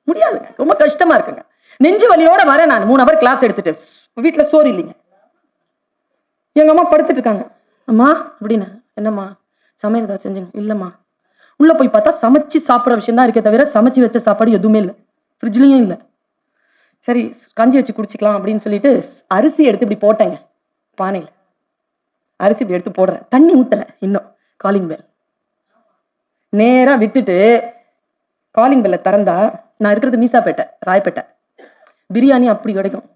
முடியாதுங்க, ரொம்ப கஷ்டமா இருக்குங்க. நெஞ்சு வலியோட வரேன் நான் 3 ஹவர் கிளாஸ் எடுத்துட்டு. வீட்டுல சோறு இல்லைங்க. எங்க அம்மா படுத்துட்டு இருக்காங்க. அம்மா அப்படின்னு. என்னம்மா சமையல் ஏதாவது செஞ்சுங்க? இல்லம்மா. உள்ள போய் பார்த்தா சமைச்சு சாப்பிட்ற விஷயம் தான் இருக்கே தவிர சமைச்சு வச்ச சாப்பாடு எதுவுமே இல்லை, ஃப்ரிட்ஜ்லயும் இல்லை. சரி கஞ்சி வச்சு குடிச்சிக்கலாம் அப்படின்னு சொல்லிட்டு அரிசி எடுத்து இப்படி போட்டேங்க பானையில். அரிசி இப்படி எடுத்து போடுறேன், தண்ணி ஊத்தல இன்னும். காலிங் பெல் நேரா விட்டுட்டு காலிங் பெல்ல திறந்தா, நான் இருக்கிறது மீசாப்பேட்டை, ராயப்பேட்டை. பிரியாணி அப்படி கிடைக்கும்.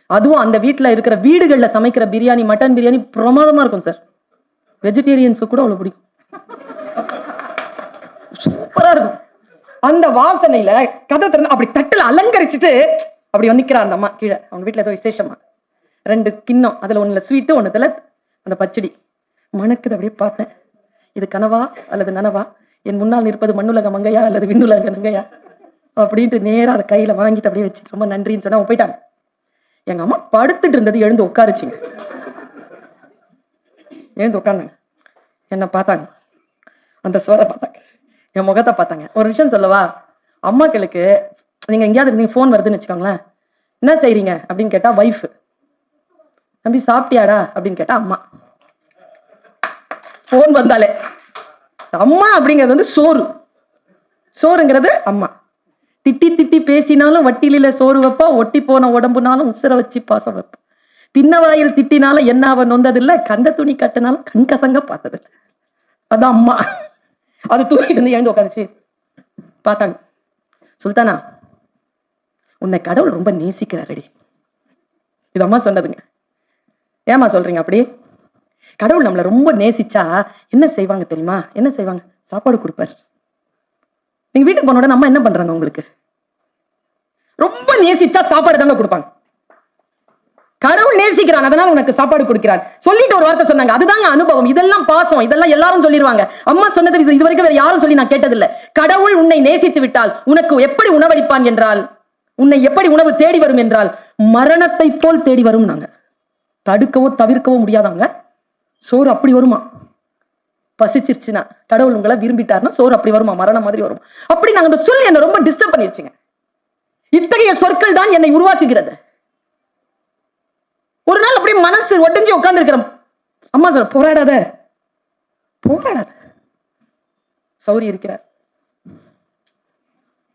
அதுவும் அந்த வீட்டுல இருக்கிற வீடுகள்ல சமைக்கிற பிரியாணி, மட்டன் பிரியாணி பிரமாதமா இருக்கும் சார். வெஜிடேரியன்ஸ்க்கு கூட அவ்வளவு பிடிக்கும், சூப்பரா இருக்கும். அந்த வாசனையில கதை திறந்து அப்படி தட்டுல அலங்கரிச்சுட்டு அப்படி நிக்கிறா அந்த அம்மா கீழே. அவங்க வீட்டுல ஏதோ விசேஷமா 2 கிண்ணம், அதுல ஒண்ணுல ஸ்வீட்டு, ஒண்ணுல அந்த பச்சடி மணக்குது. அப்படியே பார்த்தேன், இது கனவா அல்லது நனவா? என் முன்னால் இருப்பது மண்ணுலக மங்கையா அல்லது விண்ணுலக நங்கையா அப்படின்ட்டு நேரா அதை கையில வாங்கிட்டு அப்படியே வச்சு ரொம்ப நன்றின்னு சொன்னா போயிட்டாங்க. எங்க அம்மா படுத்துட்டு இருந்தது எழுந்து உட்காருச்சுங்க. எழுந்து உட்காந்தாங்க, என்ன பார்த்தாங்க, அந்த சோரை பார்த்தாங்க, என் முகத்தை பார்த்தாங்க. ஒரு விஷயம் சொல்லவா, அம்மாக்களுக்கு நீங்க எங்கேயாவது இருந்தீங்க, போன் வருதுன்னு வச்சுக்கோங்களேன், என்ன செய்றீங்க அப்படின்னு கேட்டா வைஃப், தம்பி சாப்பிட்டியாடா அப்படின்னு கேட்டா அம்மா. போன் வந்தாலே அம்மா அப்படிங்கிறது வந்து சோறு, சோறுங்கிறது அம்மா. திட்டி திட்டி பேசினாலும் வட்டியில சோறு வைப்பா, ஒட்டி போன உடம்புனாலும் உசுர வச்சு பாசம் வைப்பா. தின்ன வாயில் திட்டினாலும் என்ன அவன் நொந்ததில்லை, கண்ட துணி கட்டினாலும் கண் கசங்க பார்த்ததில்லை. அதான் அம்மா. அது தூக்கிட்டு இருந்து எழுந்து உட்காந்துச்சு பார்த்தாங்க. சுல்தானா, உன்னை கடவுள் ரொம்ப நேசிக்கிறாரடி. இது அம்மா சொன்னதுங்க. ஏமா சொல்றீங்க அப்படி? கடவுள் நம்மளை ரொம்ப நேசிச்சா என்ன செய்வாங்க தெரியுமா? என்ன செய்வாங்க? சாப்பாடு கொடுப்பாரு. நீங்க வீட்டுக்கு போன உடனே அம்மா என்ன பண்றாங்க உங்களுக்கு? ரொம்ப நேசிச்சா சாப்பாடு தாங்க கொடுப்பாங்க. கடவுள் நேசிக்கிறான், அதனால உனக்கு சாப்பாடு கொடுக்கிறான் சொல்லிட்டு ஒரு வார்த்தை சொன்னாங்க. அதுதாங்க அனுபவம். இதெல்லாம் பாசம், இதெல்லாம் எல்லாரும் சொல்லிடுவாங்க. அம்மா சொன்னது இது வரைக்கும் வேற யாரும் சொல்லி நான் கேட்டதில்லை. கடவுள் உன்னை நேசித்து விட்டால் உனக்கு எப்படி உணவளிப்பான் என்றால், உன்னை எப்படி உணவு தேடி வரும் என்றால் மரணத்தை போல் தேடி வரும். நாங்க தடுக்கவோ தவிர்க்கவோ முடியாதாங்க. சோறு அப்படி வருமா? பசிச்சிருச்சுன்னா, கடவுள் உங்களை விரும்பிட்டாருன்னா சோறு அப்படி வருமா? மரணம் மாதிரி வரும். அப்படி நாங்க அந்த சொல் என்ன ரொம்ப டிஸ்டர்ப் பண்ணிருச்சுங்க. இத்தகைய சொற்கள் தான் என்னை உருவாக்குகிறது. ஒரு நாள் அப்படியே மனசு ஒட்டிஞ்சு உட்கார்ந்து இருக்கிற அம்மா சொல்ற, போராடாத போராடாத, சௌரி இருக்கிறார்,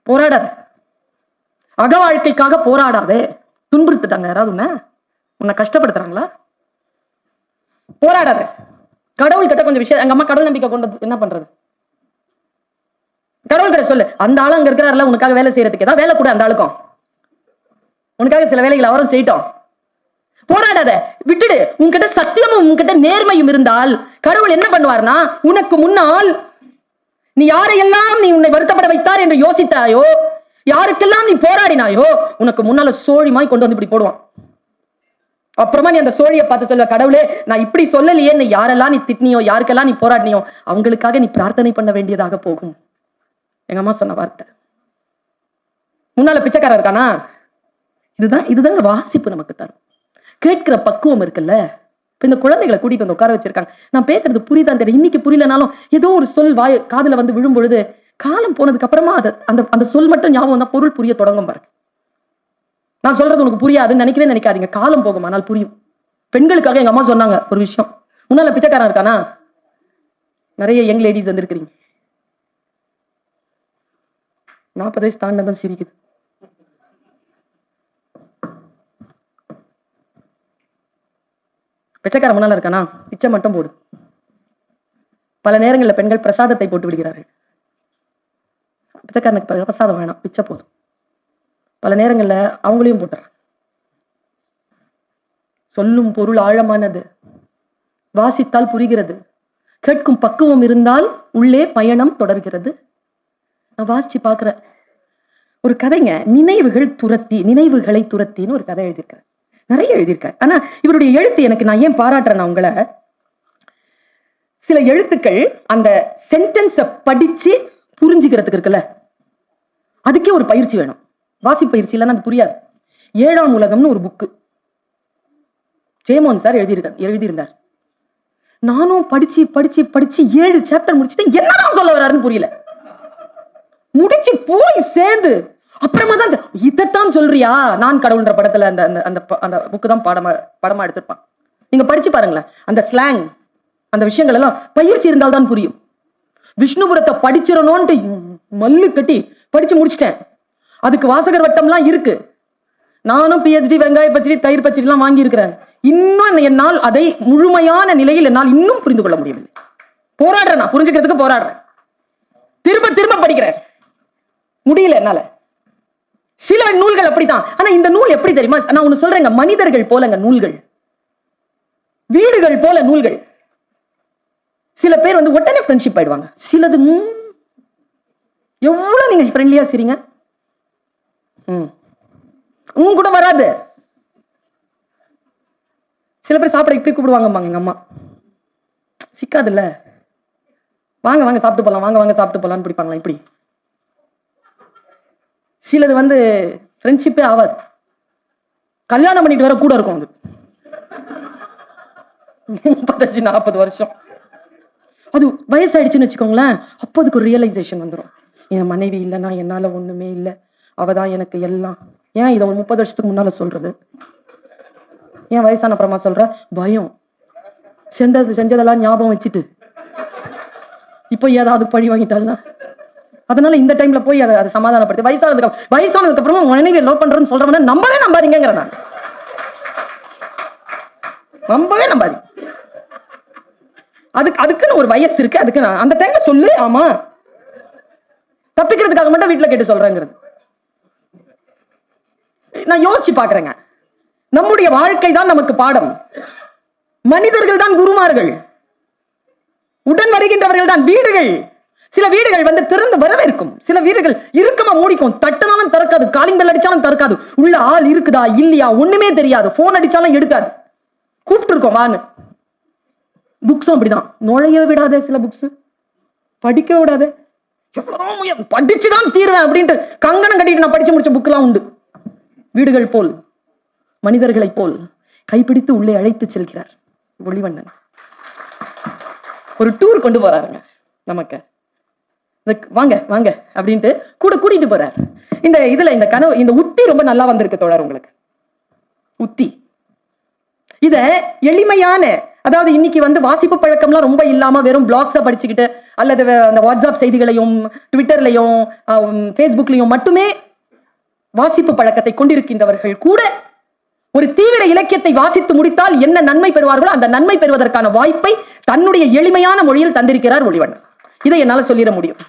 போராடாத, அக வாழ்க்கைக்காக போராடாதே. துன்புறுத்துட்டாங்க யாராவது உன்னை கஷ்டப்படுத்துறாங்களா? போராடாத. கடவுள் கிட்ட கொஞ்சம் விஷயம், எங்க அம்மா கடவுள் நம்பிக்கை கொண்டது என்ன பண்றது? கடவுள் கிட்ட சொல்லு, அந்த ஆளு அங்க இருக்கிறாருல உனக்காக வேலை செய்யறதுக்கு ஏதாவது வேலை கூட, அந்த ஆளுக்கும் உனக்காக சில வேலைகளை அவரும் செய்யட்டும். போராடாத, விட்டுடு. உன்கிட்ட சத்தியமும் உன்கிட்ட நேர்மையும் இருந்தால் கடவுள் என்ன பண்ணுவார்னா, உனக்கு முன்னால் நீ யாரையெல்லாம் நீ உன்னை வருத்தப்பட வைத்தார் என்று யோசித்தாயோ, யாருக்கெல்லாம் நீ போராடினாயோ, உனக்கு முன்னால சோழிமாய் கொண்டு வந்து இப்படி போடுவான். அப்புறமா நீ அந்த சோழியை பார்த்து சொல்ல, கடவுளே நான் இப்படி சொல்லலையே, நீ யாரெல்லாம் நீ திட்டினியோ, யாருக்கெல்லாம் நீ போராடினியோ அவங்களுக்காக நீ பிரார்த்தனை பண்ண வேண்டியதாக போகும். எங்க அம்மா சொன்ன வார்த்தை. முன்னால பிச்சைக்காரர் இருக்கானா? இதுதாங்க வாசிப்பு நமக்கு தரும். கேட்கிற பக்குவம் இருக்குல்ல. இப்ப இந்த குழந்தைகளை கூட்டிட்டு வந்து உட்கார வச்சிருக்காங்க. நான் பேசுறது புரியுதான் தெரியும். இன்னைக்கு புரியலனாலும் ஏதோ ஒரு சொல் வாய் காதுல வந்து விழும் பொழுது, காலம் போனதுக்கு அப்புறமா அந்த சொல் மட்டும் ஞாபகம் தான், பொருள் புரிய தொடங்கும் பாருங்க. நான் சொல்றது உனக்கு புரியாதுன்னு நினைக்கவே நினைக்காதீங்க. காலம் போகும், ஆனால் புரியும். பெண்களுக்காக எங்க அம்மா சொன்னாங்க ஒரு விஷயம். முன்னால பிச்சைக்காரன் இருக்கானா? நிறைய யங் லேடிஸ் வந்திருக்கிறீங்க. 40 வயசு தாண்டதான் சிரிக்குது. பிச்சைக்காரன் முன்னால இருக்கானா? பிச்சை மட்டும் போடு. பல நேரங்களில் பெண்கள் பிரசாதத்தை போட்டு விடுகிறார்கள். பிச்சைக்காரனுக்கு பிரசாதம் வேணாம், பிச்சை போதும். பல நேரங்கள்ல அவங்களையும் போட்டுறாங்க. சொல்லும் பொருள் ஆழமானது, வாசித்தால் புரிகிறது, கேட்கும் பக்குவம் இருந்தால் உள்ளே பயணம் தொடர்கிறது. நான் வாசிச்சு பாக்குறேன் ஒரு கதைங்க, நினைவுகளை துரத்தின்னு ஒரு கதை எழுதியிருக்காரு. நிறைய எழுதியிருக்காரு. ஆனா இவருடைய எழுத்து எனக்கு, நான் ஏன் பாராட்டுறேன்னா, உங்களை சில எழுத்துக்கள் அந்த சென்டென்ஸை படிச்சு புரிஞ்சுக்கிறதுக்கு இருக்குல்ல, அதுக்கே ஒரு பயிற்சி வேணும். வாசி பயிற்சி இல்லைன்னா அது புரியாது. 7ஆம் உலகம்னு ஒரு புக்கு ஜெயமோகன் சார் எழுதியிருந்தார். நானும் படிச்சு 7 சாப்டர் முடிச்சுட்டு என்னதான் சொல்ல வர்றாருன்னு புரியல. முடிச்சு போய் சேர்ந்து அப்புறமா தான் இதைத்தான் சொல்றியா நான் கடவுள்ன்ற படத்துல அந்த அந்த அந்த புக்கு தான் படமா எடுத்திருப்பான். நீங்க படிச்சு பாருங்களேன். அந்த ஸ்லாங், அந்த விஷயங்கள் எல்லாம் பயிற்சி இருந்தால்தான் புரியும். விஷ்ணுபுரத்தை படிச்சிடணும்ட்டு மல்லு கட்டி படிச்சு முடிச்சிட்டேன். அதுக்கு வாசகர் வட்டம்லாம் இருக்கு. நானும் PhD வெங்காய பச்சடி தயிர் பச்சடி எல்லாம் வாங்கி இருக்கிறேன். இன்னும் என்னால் அதை முழுமையான நிலையில் என்னால் இன்னும் புரிந்து கொள்ள முடியவில்லை. போராடுறேன், நான் புரிஞ்சுக்கிறதுக்கு போராடுறேன், திரும்ப திரும்ப படிக்கிறேன், முடியல என்னால. சில நூல்கள் அப்படித்தான். ஆனா இந்த நூல் எப்படி தெரியுமா? நான் ஒண்ணு சொல்றேங்க, மனிதர்கள் போலங்க நூல்கள், வீடுகள் போல நூல்கள். சில பேர் வந்து உடனே ஃப்ரெண்ட்ஷிப் ஆயிடுவாங்க. சிலது எவ்வளவு நீங்க ஃப்ரெண்ட்லியா சரிங்க கூட வராது. சில பேர் சாப்பிட இப்படி கூப்பிடுவாங்க, எங்க அம்மா சிக்காதுல்ல, வாங்க வாங்க சாப்பிட்டு போலாம், வாங்க வாங்க சாப்பிட்டு போலான்னு பிடிப்பாங்களா இப்படி. சிலது வந்து ஃப்ரெண்ட்ஷிப்பே ஆகாது. கல்யாணம் பண்ணிட்டு வர கூட இருக்கும் அது 35-40 வருஷம். அது வயசாயிடுச்சுன்னு வச்சுக்கோங்களேன். அப்போ அதுக்கு ஒரு ரியலைசேஷன் வந்துடும். என் மனைவி இல்லைன்னா என்னால ஒண்ணுமே இல்லை, அவதான் எனக்கு எல்லாம். ஏன் இதை ஒரு 30 வருஷத்துக்கு முன்னால சொல்றது? ஏன் வயசான அப்புறமா சொல்ற? பயம். செஞ்சதெல்லாம் ஞாபகம் வச்சுட்டு இப்போ ஏதாவது பழி வாங்கிட்டாள்னா, அதனால இந்த டைம்ல போய் அதை சமாதானப்படுத்தி வயசானதுக்கு அப்புறமா மனைவியை லவ் பண்றேன்னு சொல்றவன நம்பவே நம்பாதீங்கிற நான். நம்பவே நம்பாதீங்க. அதுக்குன்னு ஒரு வயசு இருக்கு. அதுக்கு நான் அந்த டைம்ல சொல்லு. ஆமா, தப்பிக்கிறதுக்காக மட்டும் வீட்டுல கேட்டு சொல்றேங்கிறது. நான் யோசிச்சு பாக்குறேங்க. நம்முடைய வாழ்க்கை தான் நமக்கு பாடம். மனிதர்கள் தான் குருமார்கள், உடன் வருகின்றவர்கள் தான் வீடுகள். சில வீடுகள் வந்து திறந்து வரவேற்கும், சில வீடுகள் இறுக்கமா மூடிக்கும். தட்டினாலும் திறக்காது, காலிங் பெல் அடிச்சாலும் திறக்காது. உள்ள ஆள் இருக்குதா இல்லையா ஒண்ணுமே தெரியாது. போன் அடிச்சாலும் எடுக்காது. கூப்பிட்டு இருக்கோம் வான்னு. புக்ஸும் அப்படிதான், நுழைய விடாதே. சில புக்ஸ் படிக்க விடாதே. எவ்வளவு படிச்சுதான் தீர்வேன் அப்படின்ட்டு கங்கணம் கட்டிட்டு நான் படிச்சு முடிச்ச புக் எல்லாம் உண்டு. வீடுகள் போல் மனிதர்களை போல் கைப்பிடித்து உள்ளே அழைத்து செல்கிறார் ஒளிவண்ணன். ஒரு டூர் கொண்டு போறாருங்க நமக்கு. வாங்க வாங்க அப்படின்ட்டு கூட கூட்டிட்டு போறார். இந்த கனவு, இந்த உத்தி ரொம்ப நல்லா வந்திருக்கு தோழர் உங்களுக்கு. உத்தி இத எளிமையான, அதாவது இன்னைக்கு வந்து வாசிப்பு பழக்கம்லாம் ரொம்ப இல்லாம வெறும் பிளாக்ஸ படிச்சுக்கிட்டு அல்லது அந்த வாட்ஸ்அப் செய்திகளையும் ட்விட்டர்லையும் ஃபேஸ்புக்லையும் மட்டுமே வாசிப்பு பழக்கத்தை கொண்டிருக்கின்றவர்கள் கூட ஒரு தீவிர இலக்கியத்தை வாசித்து முடித்தால் என்ன நன்மை பெறுவார்களோ அந்த நன்மை பெறுவதற்கான வாய்ப்பை தன்னுடைய எளிமையான மொழியில் தந்திருக்கிறார் ஒளிவண்ணன். இதை என்னால சொல்லிட முடியும்.